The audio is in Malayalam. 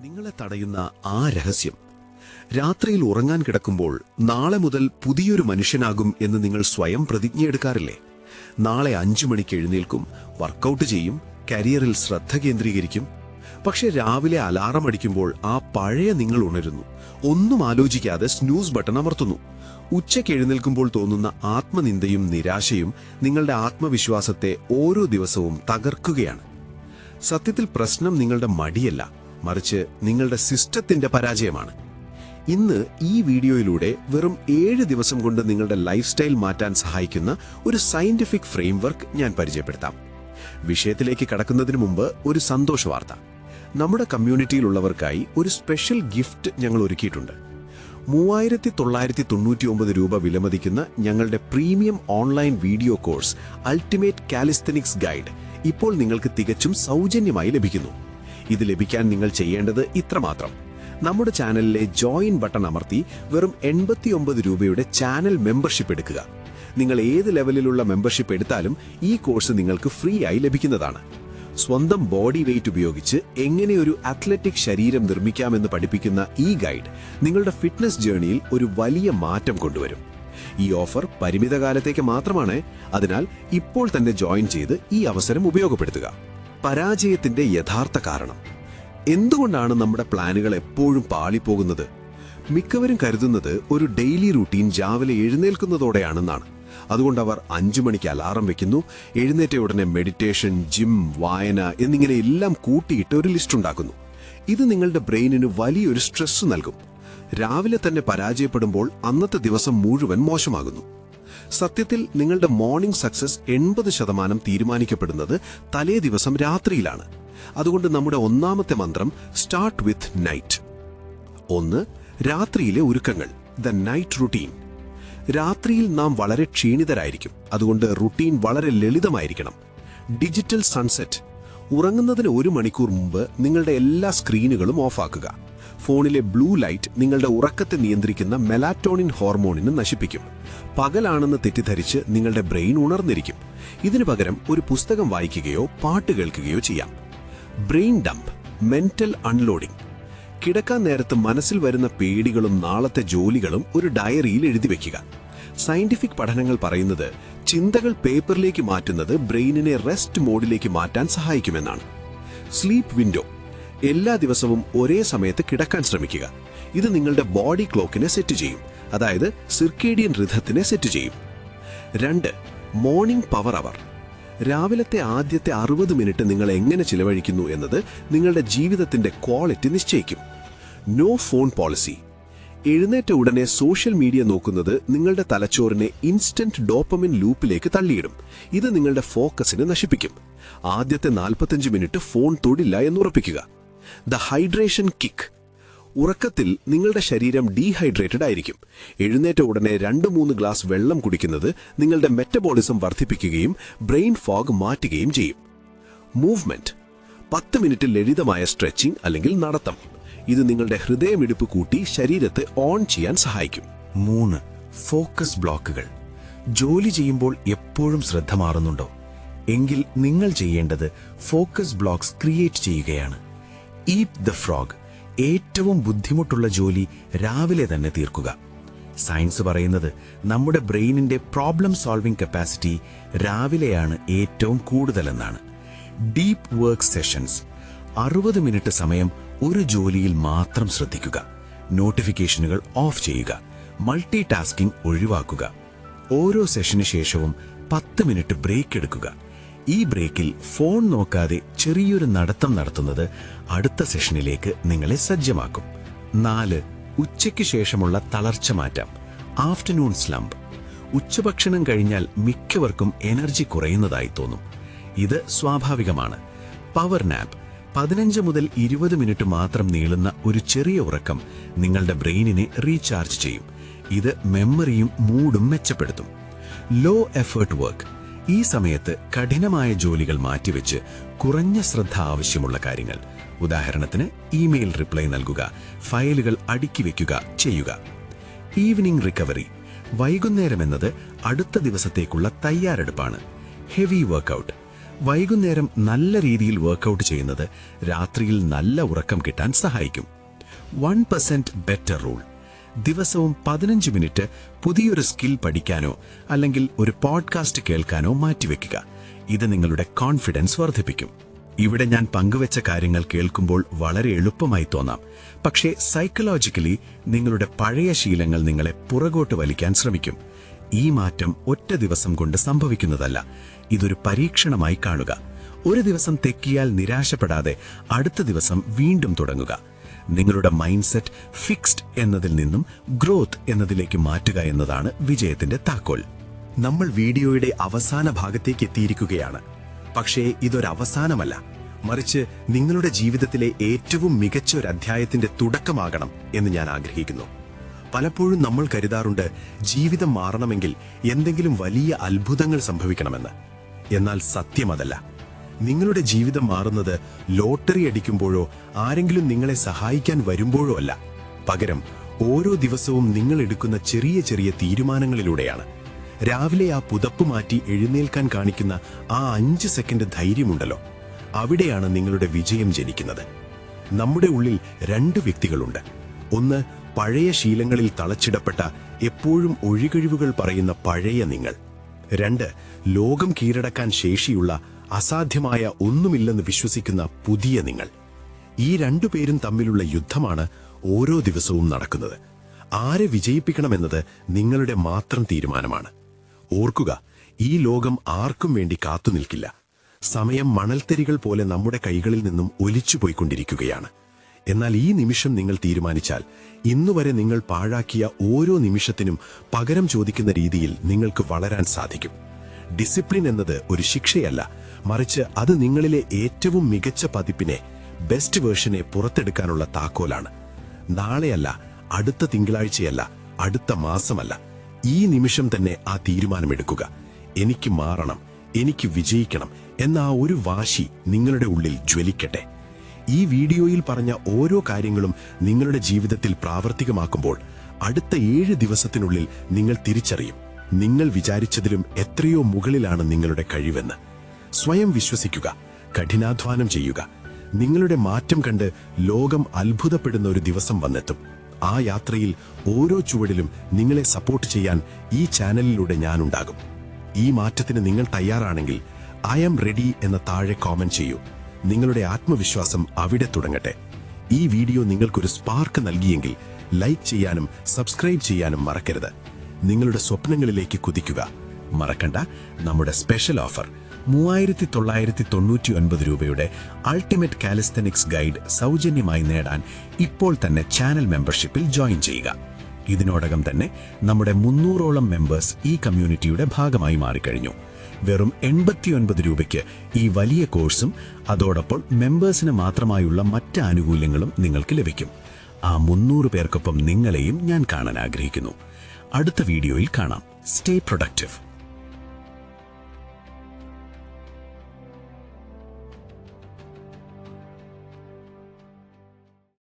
നിങ്ങളെ തടയുന്ന ആ രഹസ്യം. രാത്രിയിൽ ഉറങ്ങാൻ കിടക്കുമ്പോൾ നാളെ മുതൽ പുതിയൊരു മനുഷ്യനാകും എന്ന് നിങ്ങൾ സ്വയം പ്രതിജ്ഞയെടുക്കാറില്ലേ? നാളെ 5 മണിക്ക് എഴുന്നേൽക്കും, വർക്കൗട്ട് ചെയ്യും, കരിയറിൽ ശ്രദ്ധ കേന്ദ്രീകരിക്കും. പക്ഷെ രാവിലെ അലാറം അടിക്കുമ്പോൾ ആ പഴയ നിങ്ങൾ ഉണരുന്നു. ഒന്നും ആലോചിക്കാതെ സ്നൂസ് ബട്ടൺ അമർത്തുന്നു. ഉച്ചയ്ക്ക് എഴുന്നേൽക്കുമ്പോൾ തോന്നുന്ന ആത്മനിന്ദയും നിരാശയും നിങ്ങളുടെ ആത്മവിശ്വാസത്തെ ഓരോ ദിവസവും തകർക്കുകയാണ്. സത്യത്തിൽ പ്രശ്നം നിങ്ങളുടെ മടിയല്ല, മറിച്ച് നിങ്ങളുടെ സിസ്റ്റത്തിന്റെ പരാജയമാണ്. ഇന്ന് ഈ വീഡിയോയിലൂടെ വെറും 7 ദിവസം കൊണ്ട് നിങ്ങളുടെ ലൈഫ് സ്റ്റൈൽ മാറ്റാൻ സഹായിക്കുന്ന ഒരു സയന്റിഫിക് ഫ്രെയിംവർക്ക് ഞാൻ പരിചയപ്പെടുത്താം. വിഷയത്തിലേക്ക് കടക്കുന്നതിന് മുമ്പ് ഒരു സന്തോഷ വാർത്ത. നമ്മുടെ കമ്മ്യൂണിറ്റിയിലുള്ളവർക്കായി ഒരു സ്പെഷ്യൽ ഗിഫ്റ്റ് ഞങ്ങൾ ഒരുക്കിയിട്ടുണ്ട്. 3999 രൂപ വിലമതിക്കുന്ന ഞങ്ങളുടെ premium online video course ultimate calisthenics guide ഇപ്പോൾ നിങ്ങൾക്ക് തികച്ചും സൗജന്യമായി ലഭിക്കുന്നു. ഇത് ലഭിക്കാൻ നിങ്ങൾ ചെയ്യേണ്ടത് ഇത്രമാത്രം: നമ്മുടെ ചാനലിലെ ജോയിൻ ബട്ടൺ അമർത്തി വെറും 89 രൂപയുടെ ചാനൽ മെമ്പർഷിപ്പ് എടുക്കുക. നിങ്ങൾ ഏത് ലെവലിലുള്ള മെമ്പർഷിപ്പ് എടുത്താലും ഈ കോഴ്സ് നിങ്ങൾക്ക് ഫ്രീ ആയി ലഭിക്കുന്നതാണ്. സ്വന്തം ബോഡി വെയ്റ്റ് ഉപയോഗിച്ച് എങ്ങനെ ഒരു അത്ലറ്റിക് ശരീരം നിർമ്മിക്കാമെന്ന് പഠിപ്പിക്കുന്ന ഈ ഗൈഡ് നിങ്ങളുടെ ഫിറ്റ്നസ് ജേർണിയിൽ ഒരു വലിയ മാറ്റം കൊണ്ടുവരും. ഈ ഓഫർ പരിമിതകാലത്തേക്ക് മാത്രമാണ്. അതിനാൽ ഇപ്പോൾ തന്നെ ജോയിൻ ചെയ്ത് ഈ അവസരം ഉപയോഗപ്പെടുത്തുക. പരാജയത്തിന്റെ യഥാർത്ഥ കാരണം. എന്തുകൊണ്ടാണ് നമ്മുടെ പ്ലാനുകൾ എപ്പോഴും പാളിപ്പോകുന്നത്? മിക്കവരും കരുതുന്നത് ഒരു ഡെയിലി റൂട്ടീൻ രാവിലെ എഴുന്നേൽക്കുന്നതോടെയാണെന്നാണ്. അതുകൊണ്ട് അവർ 5 മണിക്ക് അലാറം വെക്കുന്നു, എഴുന്നേറ്റ ഉടനെ മെഡിറ്റേഷൻ, ജിം, വായന എന്നിങ്ങനെ എല്ലാം കൂട്ടിയിട്ട് ഒരു ലിസ്റ്റ് ഉണ്ടാക്കുന്നു. ഇത് നിങ്ങളുടെ ബ്രെയിനിന് വലിയൊരു സ്ട്രെസ് നൽകും. രാവിലെ തന്നെ പരാജയപ്പെടുമ്പോൾ അന്നത്തെ ദിവസം മുഴുവൻ മോശമാകുന്നു. സത്യത്തിൽ നിങ്ങളുടെ മോർണിംഗ് സക്സസ് 80% തീരുമാനിക്കപ്പെടുന്നത് തലേ ദിവസം രാത്രിയിലാണ്. അതുകൊണ്ട് നമ്മുടെ ഒന്നാമത്തെ മന്ത്രം സ്റ്റാർട്ട് വിത്ത് നൈറ്റ്. 1. രാത്രിയിലെ ഒരുക്കങ്ങൾ, ദ നൈറ്റ് റുട്ടീൻ. രാത്രിയിൽ നാം വളരെ ക്ഷീണിതരായിരിക്കും. അതുകൊണ്ട് റുട്ടീൻ വളരെ ലളിതമായിരിക്കണം. Digital sunset. ഉറങ്ങുന്നതിന് 1 മണിക്കൂർ മുമ്പ് നിങ്ങളുടെ എല്ലാ സ്ക്രീനുകളും ഓഫാക്കുക. ഫോണിലെ ബ്ലൂ ലൈറ്റ് നിങ്ങളുടെ ഉറക്കത്തെ നിയന്ത്രിക്കുന്ന മെലാറ്റോണിൻ ഹോർമോണിനെ നശിപ്പിക്കും. പകലാണെന്ന് തെറ്റിദ്ധരിച്ച് നിങ്ങളുടെ ബ്രെയിൻ ഉണർന്നിരിക്കും. ഇതിനു പകരം ഒരു പുസ്തകം വായിക്കുകയോ പാട്ട് കേൾക്കുകയോ ചെയ്യാം. Brain dump, mental unloading. കിടക്കാൻ നേരത്ത് മനസ്സിൽ വരുന്ന പേടികളും നാളത്തെ ജോലികളും ഒരു ഡയറിയിൽ എഴുതി വെക്കുക. സയന്റിഫിക് പഠനങ്ങൾ പറയുന്നത് ചിന്തകൾ പേപ്പറിലേക്ക് മാറ്റുന്നത് ബ്രെയിനിനെ റെസ്റ്റ് മോഡിലേക്ക് മാറ്റാൻ സഹായിക്കുമെന്നാണ്. Sleep window. എല്ലാ ദിവസവും ഒരേ സമയത്ത് കിടക്കാൻ ശ്രമിക്കുക. ഇത് നിങ്ങളുടെ ബോഡി ക്ലോക്കിനെ സെറ്റ് ചെയ്യും, അതായത് സിർക്കേഡിയൻ റിഥത്തിനെ സെറ്റ് ചെയ്യും. 2. മോർണിംഗ് പവർ അവർ. രാവിലത്തെ ആദ്യത്തെ 60 മിനിറ്റ് നിങ്ങൾ എങ്ങനെ ചിലവഴിക്കുന്നു എന്നത് നിങ്ങളുടെ ജീവിതത്തിന്റെ ക്വാളിറ്റി നിശ്ചയിക്കും. No phone policy. എഴുന്നേറ്റ ഉടനെ സോഷ്യൽ മീഡിയ നോക്കുന്നത് നിങ്ങളുടെ തലച്ചോറിനെ ഇൻസ്റ്റന്റ് ഡോപ്പമിൻ ലൂപ്പിലേക്ക് തള്ളിയിടും. ഇത് നിങ്ങളുടെ ഫോക്കസിനെ നശിപ്പിക്കും. ആദ്യത്തെ 45 മിനിറ്റ് ഫോൺ തൊടില്ല എന്നുറപ്പിക്കുക. The hydration kick. ഉറക്കത്തിൽ നിങ്ങളുടെ ശരീരം ഡീഹൈഡ്രേറ്റഡ് ആയിരിക്കും. എഴുന്നേറ്റ ഉടനെ 2-3 ഗ്ലാസ് വെള്ളം കുടിക്കുന്നത് നിങ്ങളുടെ മെറ്റബോളിസം വർദ്ധിപ്പിക്കുകയും ബ്രെയിൻ ഫോഗ് മാറ്റുകയും ചെയ്യും. മൂവ്മെന്റ്. 10 മിനിറ്റ് ലളിതമായ സ്ട്രെച്ചിങ് അല്ലെങ്കിൽ നടത്തം. ഇത് നിങ്ങളുടെ ഹൃദയമിടിപ്പ് കൂട്ടി ശരീരത്തെ ഓൺ ചെയ്യാൻ സഹായിക്കും. 3. ഫോക്കസ് ബ്ലോക്കുകൾ. ജോലി ചെയ്യുമ്പോൾ എപ്പോഴും ശ്രദ്ധ മാറുന്നുണ്ടോ? എങ്കിൽ നിങ്ങൾ ചെയ്യേണ്ടത് ഫോക്കസ് ബ്ലോക്സ് ക്രിയേറ്റ് ചെയ്യുകയാണ്. Eat the frog. ഏറ്റവും ബുദ്ധിമുട്ടുള്ള ജോലി രാവിലെ തന്നെ തീർക്കുക. സയൻസ് പറയുന്നത് നമ്മുടെ ബ്രെയിനിന്റെ പ്രോബ്ലം സോൾവിംഗ് കപ്പാസിറ്റി രാവിലെയാണ് ഏറ്റവും കൂടുതലെന്നാണ്. Deep work sessions. 60 മിനിറ്റ് സമയം ഒരു ജോലിയിൽ മാത്രം ശ്രദ്ധിക്കുക. നോട്ടിഫിക്കേഷനുകൾ ഓഫ് ചെയ്യുക. മൾട്ടി ടാസ്കിംഗ് ഒഴിവാക്കുക. ഓരോ സെഷന് ശേഷവും 10 മിനിറ്റ് ബ്രേക്ക് എടുക്കുക. ഈ ബ്രേക്കിൽ ഫോൺ നോക്കാതെ ചെറിയൊരു നടത്തം നടത്തുന്നത് അടുത്ത സെഷനിലേക്ക് നിങ്ങളെ സജ്ജമാക്കും. 4. ഉച്ചയ്ക്ക് ശേഷമുള്ള തളർച്ച മാറ്റാം. Afternoon slump. ഉച്ചഭക്ഷണം കഴിഞ്ഞാൽ മിക്കവർക്കും എനർജി കുറയുന്നതായി തോന്നും. ഇത് സ്വാഭാവികമാണ്. Power nap. 15 മുതൽ 20 മിനിറ്റ് മാത്രം നീളുന്ന ഒരു ചെറിയ ഉറക്കം നിങ്ങളുടെ ബ്രെയിനിനെ റീചാർജ് ചെയ്യും. ഇത് മെമ്മറിയും മൂഡും മെച്ചപ്പെടുത്തും. Low effort work. ഈ സമയത്ത് കഠിനമായ ജോലികൾ മാറ്റിവെച്ച് കുറഞ്ഞ ശ്രദ്ധ ആവശ്യമുള്ള കാര്യങ്ങൾ, ഉദാഹരണത്തിന് ഇമെയിൽ റിപ്ലൈ നൽകുക, ഫയലുകൾ അടുക്കി വെക്കുക ചെയ്യുക. Evening recovery. വൈകുന്നേരം എന്നത് അടുത്ത ദിവസത്തേക്കുള്ള തയ്യാറെടുപ്പാണ്. Heavy workout. വൈകുന്നേരം നല്ല രീതിയിൽ വർക്കൗട്ട് ചെയ്യുന്നത് രാത്രിയിൽ നല്ല ഉറക്കം കിട്ടാൻ സഹായിക്കും. 1% ബെറ്റർ റൂൾ. ദിവസവും 15 മിനിറ്റ് പുതിയൊരു സ്കിൽ പഠിക്കാനോ അല്ലെങ്കിൽ ഒരു പോഡ്കാസ്റ്റ് കേൾക്കാനോ മാറ്റിവെക്കുക. ഇത് നിങ്ങളുടെ കോൺഫിഡൻസ് വർദ്ധിപ്പിക്കും. ഇവിടെ ഞാൻ പങ്കുവെച്ച കാര്യങ്ങൾ കേൾക്കുമ്പോൾ വളരെ എളുപ്പമായി തോന്നാം, പക്ഷേ സൈക്കോളജിക്കലി നിങ്ങളുടെ പഴയ ശീലങ്ങൾ നിങ്ങളെ പുറകോട്ട് വലിക്കാൻ ശ്രമിക്കും. ഈ മാറ്റം ഒറ്റ ദിവസം കൊണ്ട് സംഭവിക്കുന്നതല്ല. ഇതൊരു പരീക്ഷണമായി കാണുക. ഒരു ദിവസം തെറ്റിയാൽ നിരാശപ്പെടാതെ അടുത്ത ദിവസം വീണ്ടും തുടങ്ങുക. നിങ്ങളുടെ മൈൻഡ് സെറ്റ് ഫിക്സ്ഡ് എന്നതിൽ നിന്നും ഗ്രോത്ത് എന്നതിലേക്ക് മാറ്റുക എന്നതാണ് വിജയത്തിന്റെ താക്കോൽ. നമ്മൾ വീഡിയോയുടെ അവസാന ഭാഗത്തേക്ക് എത്തിയിരിക്കുകയാണ്. പക്ഷേ ഇതൊരവസാനമല്ല, മറിച്ച് നിങ്ങളുടെ ജീവിതത്തിലെ ഏറ്റവും മികച്ച ഒരു അധ്യായത്തിന്റെ തുടക്കമാകണം എന്ന് ഞാൻ ആഗ്രഹിക്കുന്നു. പലപ്പോഴും നമ്മൾ കരുതാറുണ്ട് ജീവിതം മാറണമെങ്കിൽ എന്തെങ്കിലും വലിയ അത്ഭുതങ്ങൾ സംഭവിക്കണമെന്ന്. എന്നാൽ സത്യം അതല്ല. നിങ്ങളുടെ ജീവിതം മാറുന്നത് ലോട്ടറി അടിക്കുമ്പോഴോ ആരെങ്കിലും നിങ്ങളെ സഹായിക്കാൻ വരുമ്പോഴോ അല്ല. പകരം ഓരോ ദിവസവും നിങ്ങൾ എടുക്കുന്ന ചെറിയ ചെറിയ തീരുമാനങ്ങളിലൂടെയാണ്. രാവിലെ ആ പുതപ്പ് മാറ്റി എഴുന്നേൽക്കാൻ കാണിക്കുന്ന ആ 5 സെക്കൻഡ് ധൈര്യമുണ്ടല്ലോ, അവിടെയാണ് നിങ്ങളുടെ വിജയം ജനിക്കുന്നത്. നമ്മുടെ ഉള്ളിൽ 2 വ്യക്തികളുണ്ട്. ഒന്ന്, പഴയ ശീലങ്ങളിൽ തളച്ചിടപ്പെട്ട എപ്പോഴും ഒഴികഴിവുകൾ പറയുന്ന പഴയ നിങ്ങൾ. 2, ലോകം കീഴടക്കാൻ ശേഷിയുള്ള അസാധ്യമായ ഒന്നുമില്ലെന്ന് വിശ്വസിക്കുന്ന പുതിയ നിങ്ങൾ. ഈ 2 പേരും തമ്മിലുള്ള യുദ്ധമാണ് ഓരോ ദിവസവും നടക്കുന്നത്. ആരെ വിജയിപ്പിക്കണമെന്നത് നിങ്ങളുടെ മാത്രം തീരുമാനമാണ്. ഓർക്കുക, ഈ ലോകം ആർക്കും വേണ്ടി കാത്തു നിൽക്കില്ല. സമയം മണൽത്തരികൾ പോലെ നമ്മുടെ കൈകളിൽ നിന്നും ഒലിച്ചുപോയിക്കൊണ്ടിരിക്കുകയാണ്. എന്നാൽ ഈ നിമിഷം നിങ്ങൾ തീരുമാനിച്ചാൽ ഇന്നുവരെ നിങ്ങൾ പാഴാക്കിയ ഓരോ നിമിഷത്തിനും പകരം ചോദിക്കുന്ന രീതിയിൽ നിങ്ങൾക്ക് വളരാൻ സാധിക്കും. ഡിസിപ്ലിൻ എന്നത് ഒരു ശിക്ഷയല്ല, മറിച്ച് അത് നിങ്ങളിലെ ഏറ്റവും മികച്ച പതിപ്പിനെ, ബെസ്റ്റ് വേർഷനെ പുറത്തെടുക്കാനുള്ള താക്കോലാണ്. നാളെയല്ല, അടുത്ത തിങ്കളാഴ്ചയല്ല, അടുത്ത മാസമല്ല, ഈ നിമിഷം തന്നെ ആ തീരുമാനമെടുക്കുക. എനിക്ക് മാറണം, എനിക്ക് വിജയിക്കണം എന്ന ആ ഒരു വാശി നിങ്ങളുടെ ഉള്ളിൽ ജ്വലിക്കട്ടെ. ഈ വീഡിയോയിൽ പറഞ്ഞ ഓരോ കാര്യങ്ങളും നിങ്ങളുടെ ജീവിതത്തിൽ പ്രാവർത്തികമാക്കുമ്പോൾ അടുത്ത 7 ദിവസത്തിനുള്ളിൽ നിങ്ങൾ തിരിച്ചറിയും നിങ്ങൾ വിചാരിച്ചതിലും എത്രയോ മുകളിലാണ് നിങ്ങളുടെ കഴിവെന്ന്. സ്വയം വിശ്വസിക്കുക, കഠിനാധ്വാനം ചെയ്യുക. നിങ്ങളുടെ മാറ്റം കണ്ട് ലോകം അത്ഭുതപ്പെടുന്ന ഒരു ദിവസം വന്നെത്തും. ആ യാത്രയിൽ ഓരോ ചുവടിലും നിങ്ങളെ സപ്പോർട്ട് ചെയ്യാൻ ഈ ചാനലിലൂടെ ഞാനുണ്ടാകും. ഈ മാറ്റത്തിന് നിങ്ങൾ തയ്യാറാണെങ്കിൽ ഐ ആം റെഡി എന്ന താഴെ കോമന്റ് ചെയ്യൂ. നിങ്ങളുടെ ആത്മവിശ്വാസം അവിടെ തുടങ്ങട്ടെ. ഈ വീഡിയോ നിങ്ങൾക്കൊരു സ്പാർക്ക് നൽകിയെങ്കിൽ ലൈക്ക് ചെയ്യാനും സബ്സ്ക്രൈബ് ചെയ്യാനും മറക്കരുത്. നിങ്ങളുടെ സ്വപ്നങ്ങളിലേക്ക് കുതിക്കുക. മറക്കണ്ട, നമ്മുടെ സ്പെഷ്യൽ ഓഫർ 3999 രൂപയുടെ അൾട്ടിമേറ്റ് കാലിസ്തനിക്സ് ഗൈഡ് സൗജന്യമായി നേടാൻ ഇപ്പോൾ തന്നെ ചാനൽ മെമ്പർഷിപ്പിൽ ജോയിൻ ചെയ്യുക. ഇതിനോടകം തന്നെ നമ്മുടെ 300ഓളം മെമ്പേഴ്സ് ഈ കമ്മ്യൂണിറ്റിയുടെ ഭാഗമായി മാറിക്കഴിഞ്ഞു. വെറും 89 രൂപയ്ക്ക് ഈ വലിയ കോഴ്സും അതോടൊപ്പം മെമ്പേഴ്സിന് മാത്രമായുള്ള മറ്റ് ആനുകൂല്യങ്ങളും നിങ്ങൾക്ക് ലഭിക്കും. ആ 300 പേർക്കൊപ്പം നിങ്ങളെയും ഞാൻ കാണാൻ ആഗ്രഹിക്കുന്നു. അടുത്ത വീഡിയോയിൽ കാണാം. Stay productive.